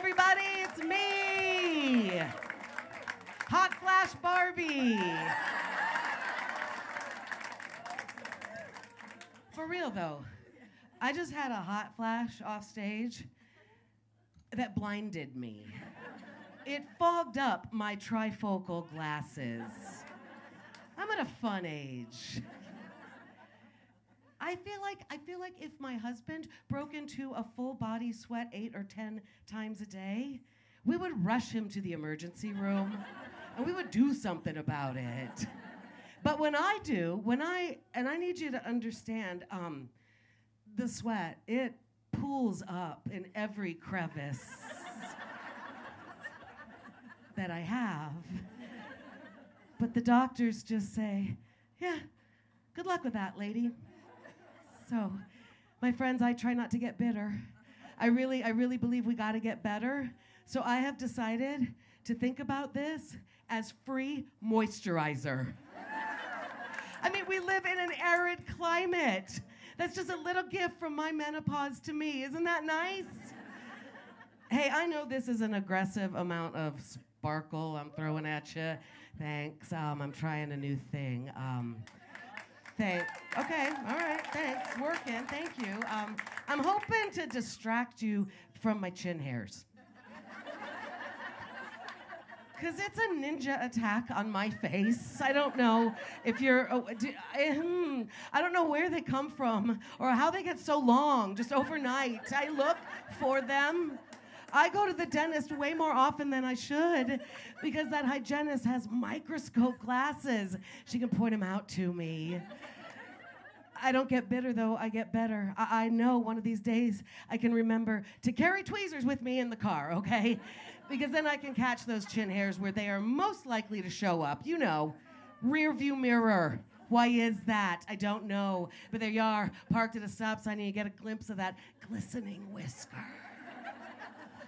everybody, it's me, Hot Flash Barbie. For real though, I just had a hot flash off stage that blinded me. It fogged up my trifocal glasses. I'm at a fun age. I feel like if my husband broke into a full body sweat 8 or 10 times a day, we would rush him to the emergency room and we would do something about it. But when I need you to understand, the sweat, it pools up in every crevice that I have. But the doctors just say, yeah, good luck with that, lady. So, my friends, I try not to get bitter. I really believe we gotta get better. So I have decided to think about this as free moisturizer. I mean, we live in an arid climate. That's just a little gift from my menopause to me. Isn't that nice? Hey, I know this is an aggressive amount of sparkle I'm throwing at you. Thanks. I'm trying a new thing. Okay, all right, thanks. Working, thank you. I'm hoping to distract you from my chin hairs. Because it's a ninja attack on my face. I don't know if you're, I don't know where they come from or how they get so long, just overnight. I look for them. I go to the dentist way more often than I should because that hygienist has microscope glasses. She can point them out to me. I don't get bitter, though. I get better. I know one of these days I can remember to carry tweezers with me in the car, okay? Because then I can catch those chin hairs where they are most likely to show up. You know, rear view mirror. Why is that? I don't know. But there you are, parked at a stop sign, and you get a glimpse of that glistening whisker.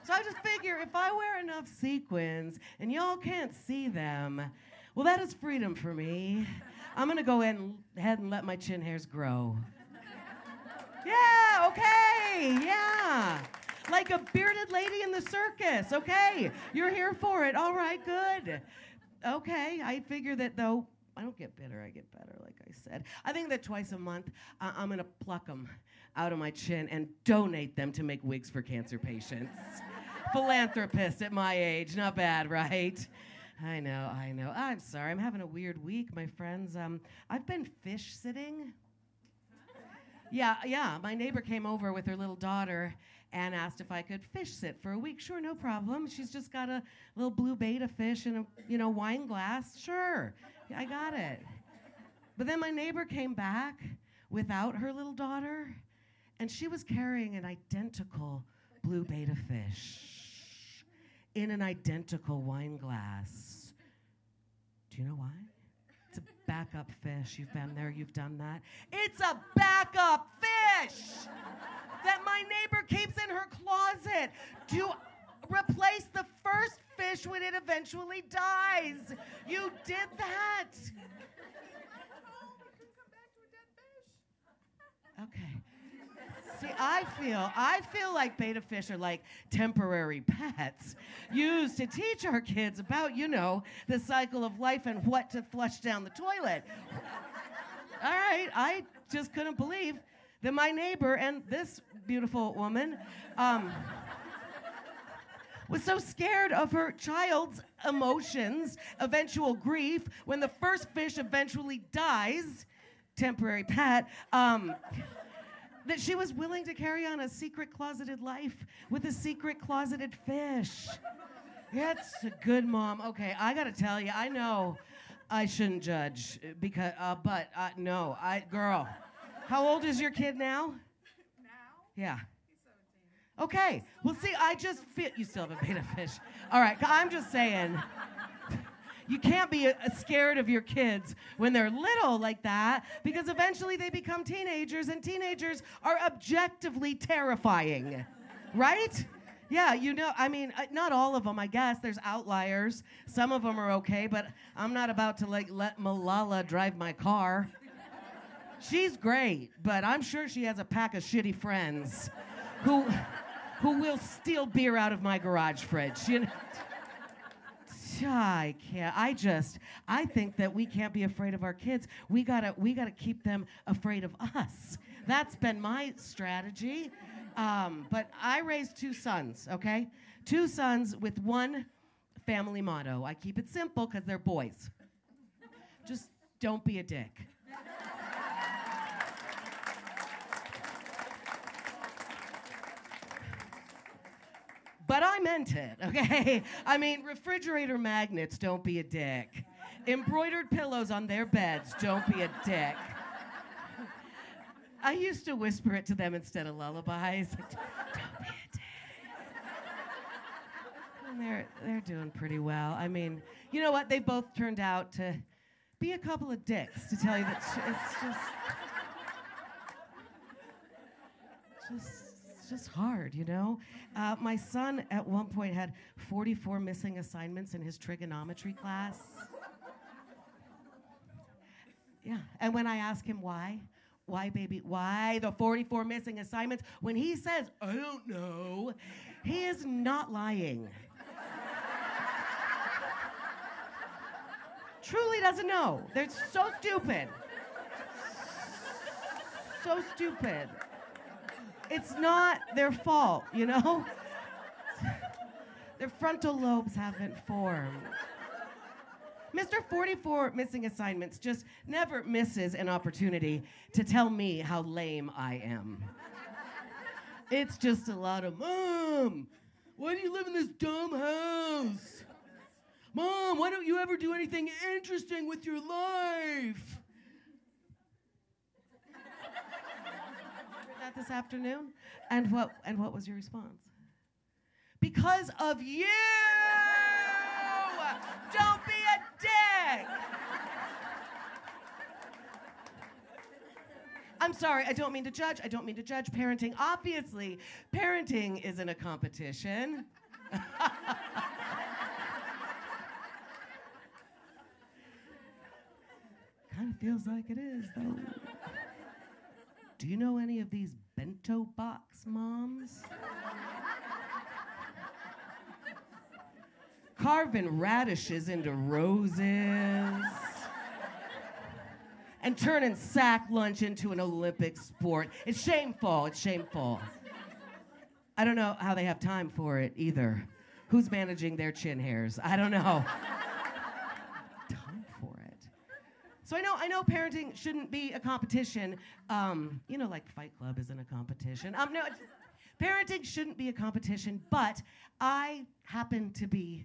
So I just figure if I wear enough sequins and y'all can't see them, well, that is freedom for me. I'm gonna go ahead and let my chin hairs grow. Yeah, okay, yeah. Like a bearded lady in the circus, okay. You're here for it, all right, good. Okay, I figure that though, I don't get bitter, I get better, like I said. I think that twice a month, I'm gonna pluck them out of my chin and donate them to make wigs for cancer patients. Philanthropist at my age, not bad, right? I know. I'm sorry, I'm having a weird week, my friends. I've been fish sitting. Yeah, my neighbor came over with her little daughter and asked if I could fish sit for a week. Sure, no problem. She's just got a little blue betta fish in a wine glass. Sure, I got it. But then my neighbor came back without her little daughter, and she was carrying an identical blue betta fish in an identical wine glass. Do you know why? It's a backup fish. You've been there, you've done that. It's a backup fish that my neighbor keeps in her closet to replace the first fish when it eventually dies. You did that. Okay. See, I feel like betta fish are like temporary pets used to teach our kids about, the cycle of life and what to flush down the toilet. All right, I just couldn't believe that my neighbor and this beautiful woman was so scared of her child's emotions, eventual grief, when the first fish eventually dies, temporary pet, that she was willing to carry on a secret closeted life with a secret closeted fish. That's a good mom. Okay, I gotta tell you, I know I shouldn't judge because, no, girl, how old is your kid now? Now? Yeah. He's 17. Okay, well see, I just feel, you still have a betta fish. All right, I'm just saying, you can't be scared of your kids when they're little like that because eventually they become teenagers and teenagers are objectively terrifying, right? Yeah, not all of them, I guess. There's outliers. Some of them are okay, but I'm not about to let Malala drive my car. She's great, but I'm sure she has a pack of shitty friends who who will steal beer out of my garage fridge. You know? I can't. I think that we can't be afraid of our kids. We gotta keep them afraid of us. That's been my strategy. But I raised 2 sons, okay? 2 sons with one family motto. I keep it simple because they're boys. Just don't be a dick. But I meant it, okay? I mean, refrigerator magnets, don't be a dick. Embroidered pillows on their beds, don't be a dick. I used to whisper it to them instead of lullabies. Like, don't be a dick. And they're doing pretty well. I mean, you know what? They both turned out to be a couple of dicks, to tell you that it's just hard, you know? My son at one point had 44 missing assignments in his trigonometry class. Yeah, and when I ask him why, baby, why the 44 missing assignments? When he says, I don't know, he is not lying. Truly doesn't know. They're so stupid. So stupid. It's not their fault, you know? Their frontal lobes haven't formed. Mr. 44 missing assignments just never misses an opportunity to tell me how lame I am. It's just a lot of, Mom, why do you live in this dumb house? Mom, why don't you ever do anything interesting with your life? Heard that this afternoon? And what was your response? Because of you! Don't be a dick! I'm sorry, I don't mean to judge. Parenting, obviously, parenting isn't a competition. Kind of feels like it is, though. Do you know any of these bento box moms? Carving radishes into roses and turning sack lunch into an Olympic sport. It's shameful. I don't know how they have time for it either. Who's managing their chin hairs? I don't know. Time for it. So I know parenting shouldn't be a competition. You know, like Fight Club isn't a competition. No, parenting shouldn't be a competition, but I happen to be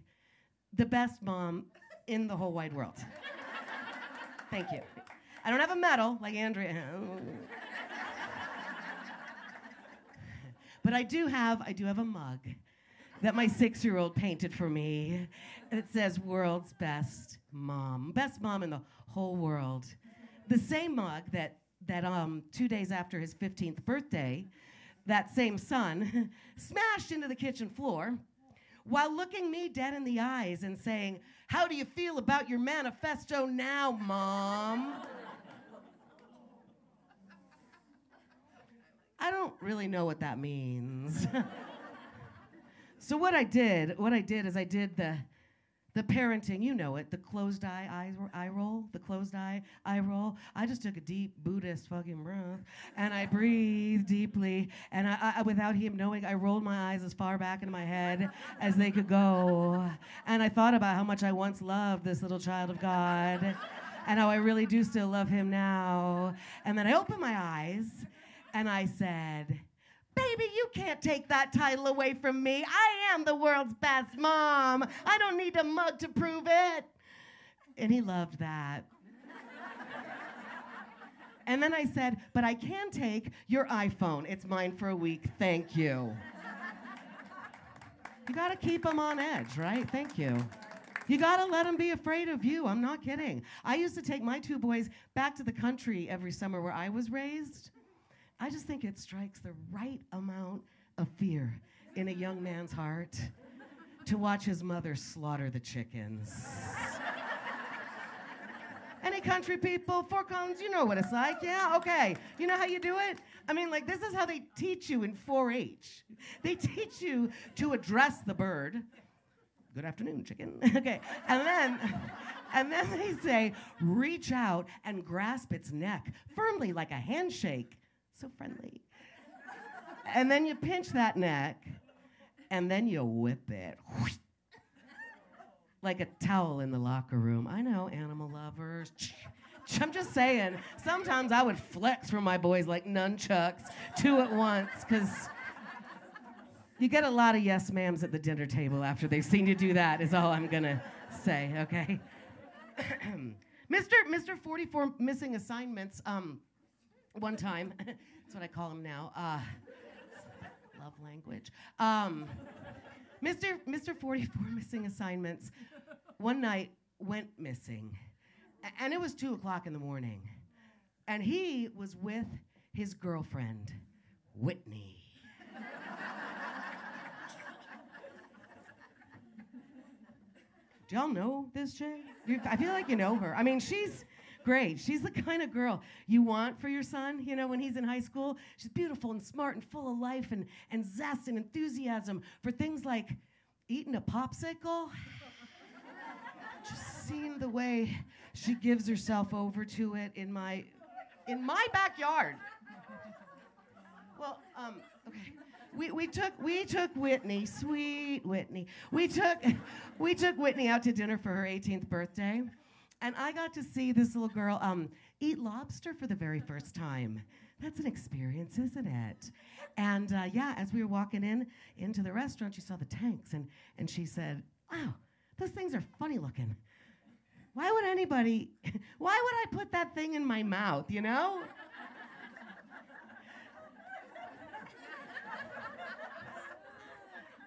the best mom in the whole wide world. Thank you. I don't have a medal like Andrea. But I do have a mug that my 6-year-old painted for me. It says world's best mom in the whole world. The same mug that 2 days after his 15th birthday, that same son smashed into the kitchen floor while looking me dead in the eyes and saying, "How do you feel about your manifesto now, Mom?" I don't really know what that means. So what I did is I did the parenting, you know it, the closed eye roll, the closed eye roll. I just took a deep Buddhist fucking breath, and I breathed deeply, and I without him knowing, I rolled my eyes as far back into my head as they could go, and I thought about how much I once loved this little child of God, and how I really do still love him now. And then I opened my eyes, and I said, "Baby, you can't take that title away from me. I am the world's best mom. I don't need a mug to prove it." And he loved that. And then I said, "But I can take your iPhone. It's mine for a week. Thank you." You gotta keep them on edge, right? Thank you. You gotta let them be afraid of you. I'm not kidding. I used to take my 2 boys back to the country every summer where I was raised. I just think it strikes the right amount of fear in a young man's heart to watch his mother slaughter the chickens. Any country people, 4 cones, you know what it's like. Yeah, okay. You know how you do it? I mean, like, this is how they teach you in 4-H. They teach you to address the bird. Good afternoon, chicken. Okay. And then they say, reach out and grasp its neck firmly like a handshake. So friendly. And then you pinch that neck, and then you whip it. Like a towel in the locker room. I know, animal lovers. I'm just saying, sometimes I would flex for my boys like nunchucks, 2 at once, because you get a lot of yes ma'ams at the dinner table after they've seen you do that, is all I'm gonna say, okay? Mr. 44 missing assignments, one time, that's what I call him now, love language. Mr. 44 missing assignments one night went missing. And it was 2 o'clock in the morning. And he was with his girlfriend, Whitney. Do y'all know this chick? I feel like you know her. I mean, she's great. She's the kind of girl you want for your son, you know, when he's in high school. She's beautiful and smart and full of life and zest and enthusiasm for things like eating a popsicle. Just seeing the way she gives herself over to it in my backyard. Well, okay. We took Whitney, sweet Whitney. We took Whitney out to dinner for her 18th birthday, and I got to see this little girl eat lobster for the very first time. That's an experience, isn't it? And yeah, as we were walking into the restaurant, she saw the tanks, and she said, "Wow, those things are funny looking. Why would I put that thing in my mouth, you know?"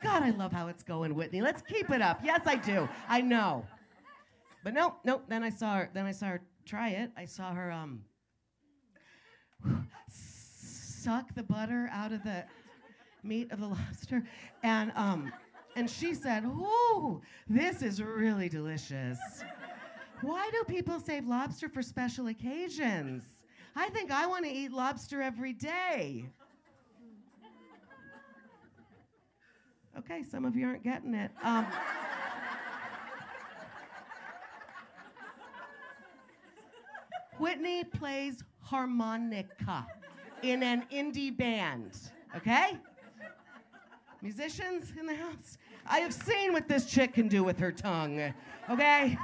God, I love how it's going, Whitney. Let's keep it up. Yes, I do. I know. But no. Then I saw her try it. I saw her suck the butter out of the meat of the lobster, and she said, "Ooh, this is really delicious. Why do people save lobster for special occasions? I think I want to eat lobster every day." Okay, some of you aren't getting it. Whitney plays harmonica in an indie band, okay? Musicians in the house? I have seen what this chick can do with her tongue, okay?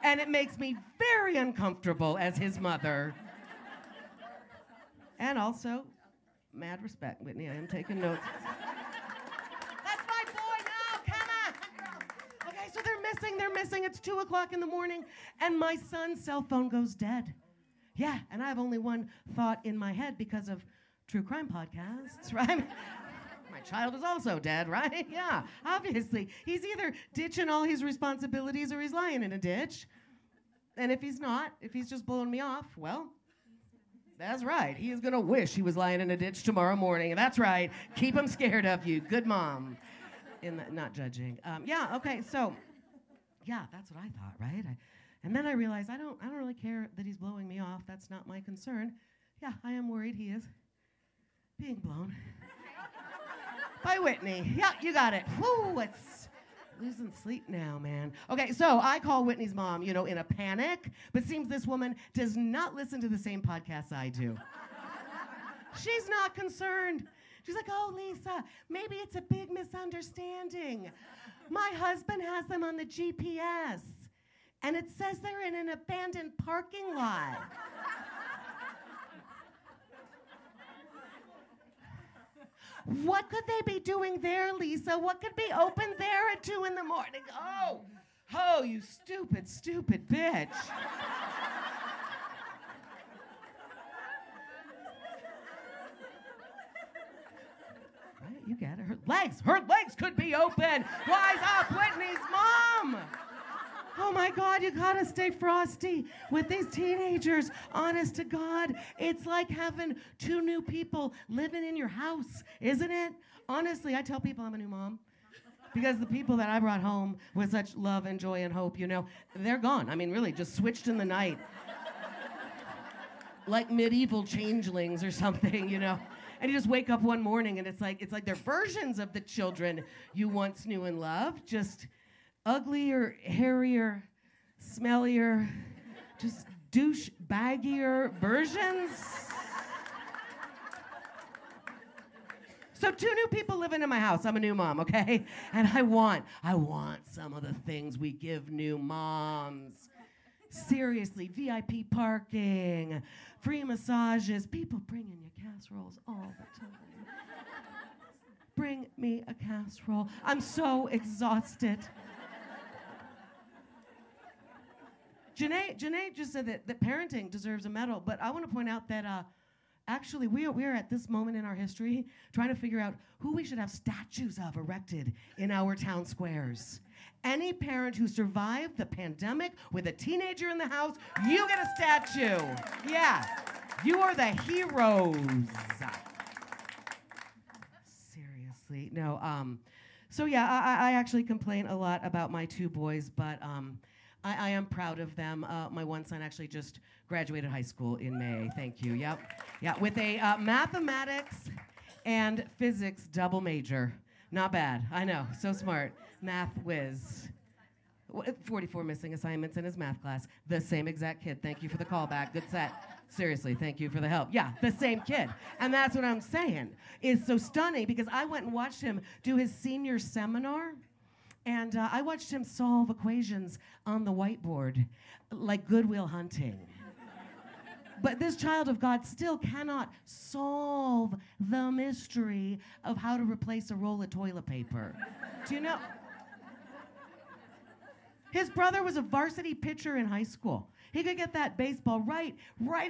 And it makes me very uncomfortable as his mother. And also, mad respect, Whitney. I am taking notes. They're missing. It's 2 o'clock in the morning, and my son's cell phone goes dead. Yeah, and I have only one thought in my head because of true crime podcasts, right? My child is also dead, right? Yeah, obviously. He's either ditching all his responsibilities or he's lying in a ditch. And if he's not, if he's just blowing me off, well, that's right. He is going to wish he was lying in a ditch tomorrow morning. That's right. Keep him scared of you. Good mom. Not judging. Yeah, okay, so... yeah, that's what I thought, right? And then I realized I don't really care that he's blowing me off. That's not my concern. Yeah, I am worried he is being blown by Whitney. Yeah, you got it. Whoo, it's losing sleep now, man. Okay, so I call Whitney's mom, you know, in a panic, but seems this woman does not listen to the same podcasts I do. She's not concerned. She's like, "Oh, Lisa, maybe it's a big misunderstanding. My husband has them on the GPS, and it says they're in an abandoned parking lot." What could they be doing there, Lisa? What could be open there at 2 in the morning? Oh, you stupid bitch. Right, you get it. Her legs could be open. Wise up, Whitney's mom. Oh my God, you gotta stay frosty with these teenagers. Honest to God, it's like having 2 new people living in your house, isn't it? Honestly, I tell people I'm a new mom because the people that I brought home with such love and joy and hope, you know, they're gone. I mean, really, just switched in the night. like medieval changelings or something, you know. And you just wake up one morning and it's like they're versions of the children you once knew and loved, just uglier, hairier, smellier, just douche baggier versions. So 2 new people living in my house. I'm a new mom, okay? And I want some of the things we give new moms. Seriously, VIP parking, free massages, people bringing you casseroles all the time. Bring me a casserole. I'm so exhausted. Janae just said that parenting deserves a medal, but I want to point out that actually we are at this moment in our history trying to figure out who we should have statues of erected in our town squares. Any parent who survived the pandemic with a teenager in the house, you get a statue. Yeah, you are the heroes. Seriously, no. So yeah, I actually complain a lot about my 2 boys, but I am proud of them. My one son actually just graduated high school in May. Thank you. Yep. Yeah, with a mathematics and physics double major. Not bad. I know. So smart. Math whiz. 44 missing assignments in his math class. The same exact kid. Thank you for the callback. Good set. Seriously, thank you for the help. Yeah, the same kid. And that's what I'm saying. It's so stunning because I went and watched him do his senior seminar. And I watched him solve equations on the whiteboard, like Good Will Hunting. But this child of God still cannot solve the mystery of how to replace a roll of toilet paper. Do you know? His brother was a varsity pitcher in high school. He could get that baseball right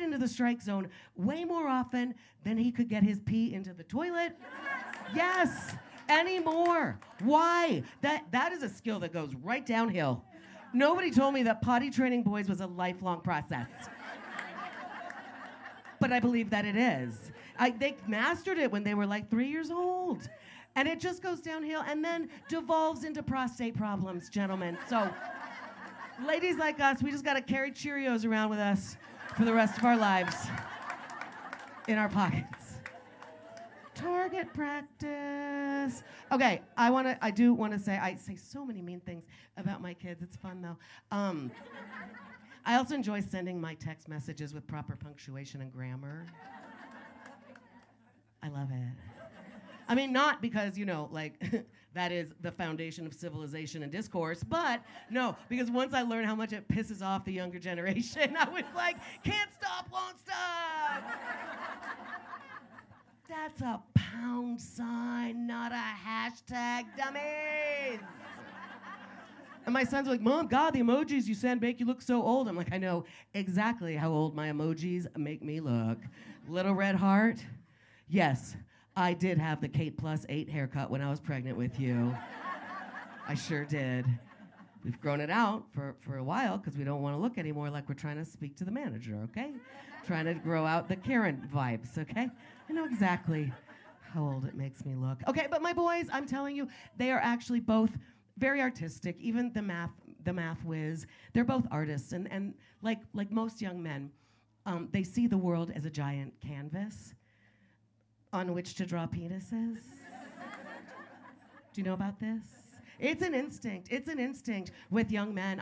into the strike zone way more often than he could get his pee into the toilet. Yes. Anymore. Why? That is a skill that goes right downhill. Nobody told me that potty training boys was a lifelong process. But I believe that it is. They mastered it when they were like 3 years old. And it just goes downhill and then devolves into prostate problems, gentlemen. So, ladies like us, we just gotta carry Cheerios around with us for the rest of our lives in our pockets. Target practice. Okay, I do want to say, I say so many mean things about my kids. It's fun though. I also enjoy sending my text messages with proper punctuation and grammar. I love it. I mean, not because, you know, like, that is the foundation of civilization and discourse, but no, because once I learned how much it pisses off the younger generation, I was like, can't stop, won't stop. That's a pound sign, not a hashtag, dummies. And my son's like, Mom, God, the emojis you send make you look so old. I'm like, I know exactly how old my emojis make me look. Little red heart. Yes, I did have the Kate plus 8 haircut when I was pregnant with you. I sure did. We've grown it out for a while because we don't want to look anymore like we're trying to speak to the manager, okay? Trying to grow out the Karen vibes, okay? I know exactly how old it makes me look. Okay, but my boys, I'm telling you, they are actually both very artistic. Even the math whiz, they're both artists. And like most young men, they see the world as a giant canvas on which to draw penises. Do you know about this? It's an instinct. It's an instinct with young men.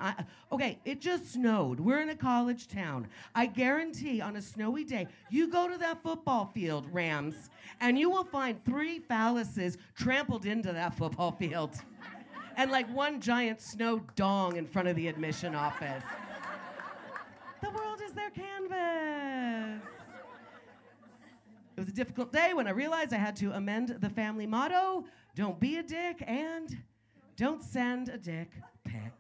Okay, it just snowed. We're in a college town. I guarantee on a snowy day, you go to that football field, Rams, and you will find 3 phalluses trampled into that football field. And like one giant snow dong in front of the admission office. The world is their canvas. It was a difficult day when I realized I had to amend the family motto, don't be a dick and don't send a dick pic.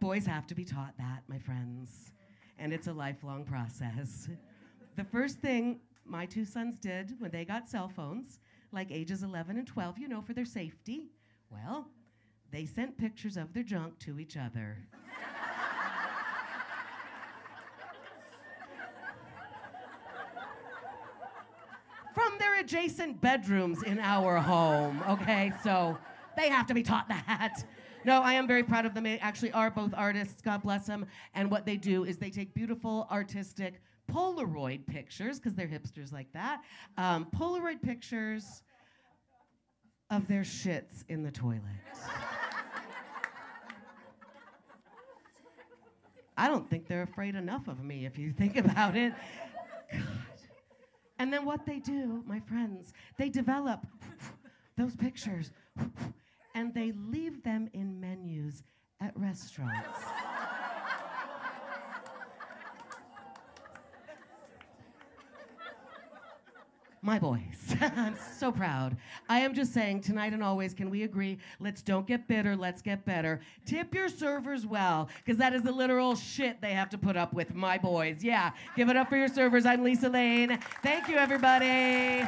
Boys have to be taught that, my friends. And it's a lifelong process. The first thing my 2 sons did when they got cell phones, like ages 11 and 12, you know, for their safety, well, they sent pictures of their junk to each other. From their adjacent bedrooms in our home, okay? So they have to be taught that. No, I am very proud of them. They actually are both artists, God bless them. And what they do is they take beautiful, artistic Polaroid pictures, because they're hipsters like that, Polaroid pictures of their shits in the toilet. I don't think they're afraid enough of me, if you think about it. God. And then what they do, my friends, they develop those pictures and they leave them in menus at restaurants. My boys. I'm so proud. I am just saying, tonight and always, can we agree? Let's don't get bitter, let's get better. Tip your servers well, because that is the literal shit they have to put up with, my boys. Yeah, give it up for your servers. I'm Lisa Lane. Thank you, everybody.